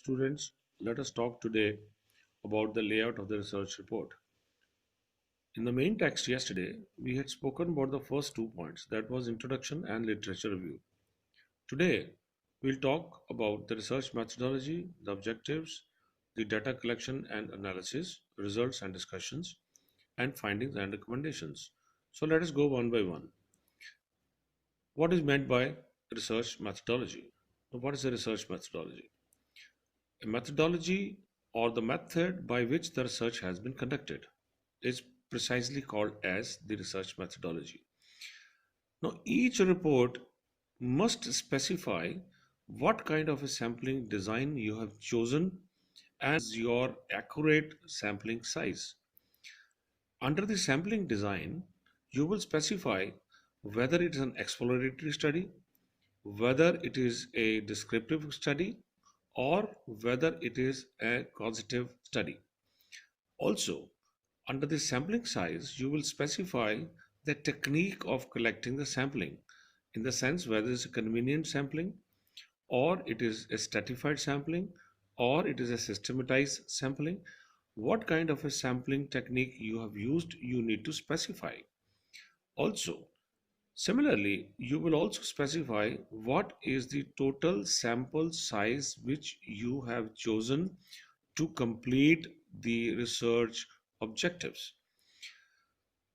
Students, let us talk today about the layout of the research report. In the main text yesterday, we had spoken about the first 2 points, that was introduction and literature review. Today, we'll talk about the research methodology, the objectives, the data collection and analysis, results and discussions, and findings and recommendations. So let us go one by one. What is meant by research methodology? What is a research methodology? A methodology, or the method by which the research has been conducted, is precisely called as the research methodology. Now, each report must specify what kind of a sampling design you have chosen and your accurate sampling size. Under the sampling design, you will specify whether it is an exploratory study, whether it is a descriptive study, or whether it is a causative study. Also, under the sampling size, you will specify the technique of collecting the sampling in the sense whether it's a convenient sampling, or it is a stratified sampling, or it is a systematized sampling. What kind of a sampling technique you have used, you need to specify. Also, similarly, you will also specify what is the total sample size which you have chosen to complete the research objectives.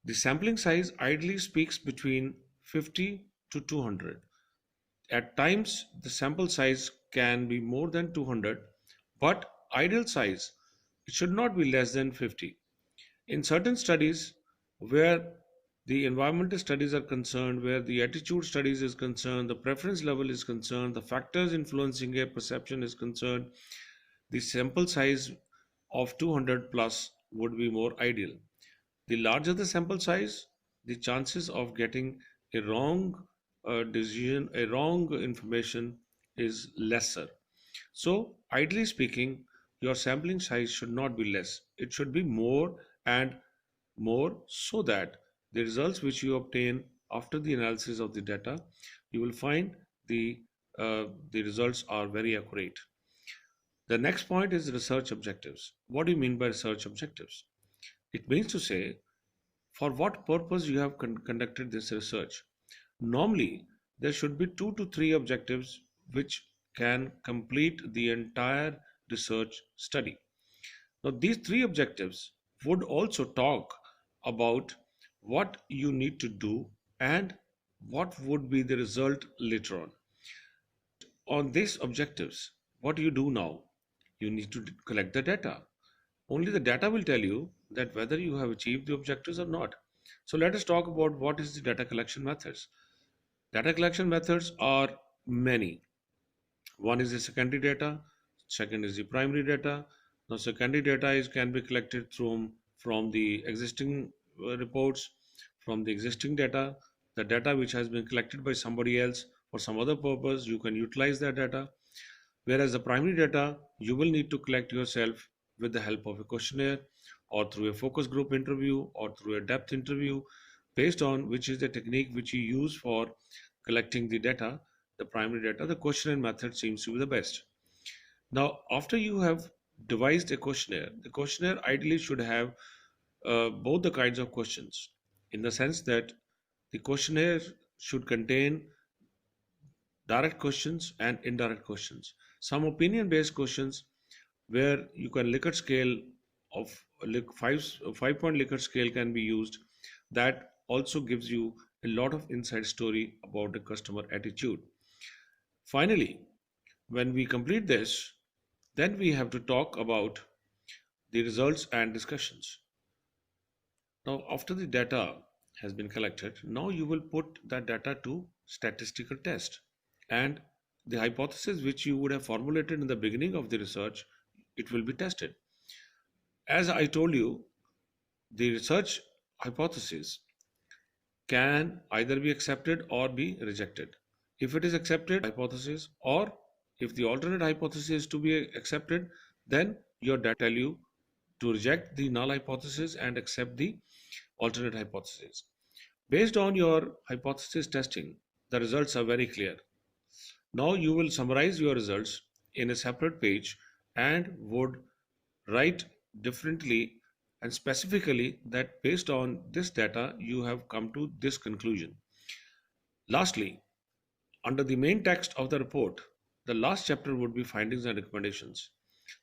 The sampling size ideally speaks between 50 to 200. At times, the sample size can be more than 200, but ideal size it should not be less than 50. In certain studies where the environmental studies are concerned, where the attitude studies is concerned, the preference level is concerned, the factors influencing a perception is concerned, the sample size of 200 plus would be more ideal. The larger the sample size, the chances of getting a wrong decision, a wrong information is lesser. So, ideally speaking, your sampling size should not be less. It should be more and more so that the results which you obtain after the analysis of the data, you will find the the results are very accurate. The next point is research objectives. What do you mean by research objectives? It means to say for what purpose you have conducted this research. Normally, there should be 2 to 3 objectives which can complete the entire research study. Now, these 3 objectives would also talk about what you need to do and what would be the result later on. On these objectives, what you do now? You need to collect the data. Only the data will tell you that whether you have achieved the objectives or not. So let us talk about what is the data collection methods. Data collection methods are many. One is the secondary data, second is the primary data. Now secondary data is can be collected from the existing reports, from the existing data, the data which has been collected by somebody else for some other purpose, you can utilize that data. Whereas the primary data, you will need to collect yourself with the help of a questionnaire or through a focus group interview or through a depth interview, based on which is the technique which you use for collecting the data, the primary data. The questionnaire method seems to be the best. Now, after you have devised a questionnaire, the questionnaire ideally should have both the kinds of questions, in the sense that the questionnaire should contain direct questions and indirect questions. Some opinion based questions where you can Likert scale of five point Likert scale can be used. That also gives you a lot of inside story about the customer attitude. Finally, when we complete this, then we have to talk about the results and discussions. Now, after the data has been collected, now you will put that data to statistical test. And the hypothesis which you would have formulated in the beginning of the research, it will be tested. As I told you, the research hypothesis can either be accepted or be rejected. If it is accepted, hypothesis, or if the alternate hypothesis is to be accepted, then your data tell you to reject the null hypothesis and accept the alternate hypothesis. Based on your hypothesis testing, the results are very clear. Now you will summarize your results in a separate page and would write differently and specifically that based on this data you have come to this conclusion. Lastly, under the main text of the report, the last chapter would be findings and recommendations.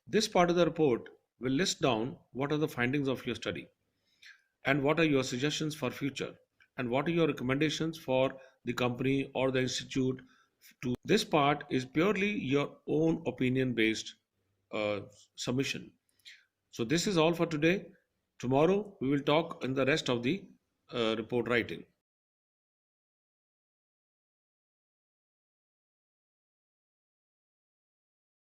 This part of the report will list down what are the findings of your study and what are your suggestions for future and what are your recommendations for the company or the institute to this part is purely your own opinion based uh, submission. So this is all for today. Tomorrow we will talk in the rest of the report writing.